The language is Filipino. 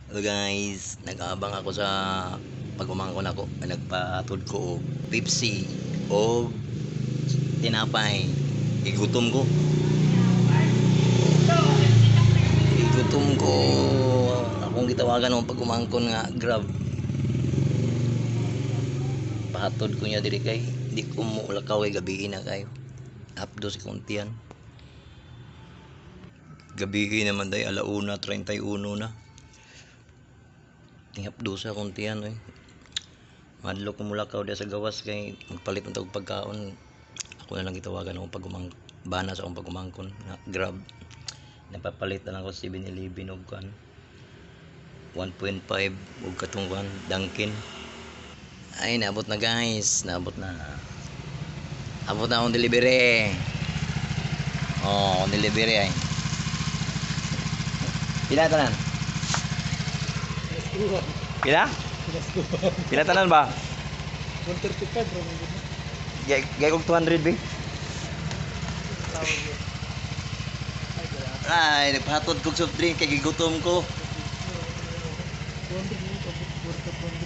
Hello guys, nag-aabang ako sa pag-umangkon ako. Nagpatod ko og Pepsi o tinapay. Igutom ko. Igutom ko. Akong gitawagan ng pag-umangkon nga Grab. Pahatod ko niya diri kay di ko mo ulakaw ay gabi na kayo. Apdo si kuntian. Gabi naman day 1:31 na. Tingapdo sa kuntian oy. Madlo ko mulakaw dia sa gawas kay magpalit ng tawag pagkaon. Ako na lang gitawagan akong bana sa akong pagumangkon na Grab. Napapalit na lang ako 7-Eleven og kan 1.5 og katong kan Dunkin. Ay naabot na guys, naabot na. Abot na akong delivery. Oh, akong delivery ay. Pila tanan? Pila? Pila tanan ba? 135 bro. Gay kog 200 ba? Ay, nagpahatod kog soft drink kay gigutom ko. 200 mo, 200.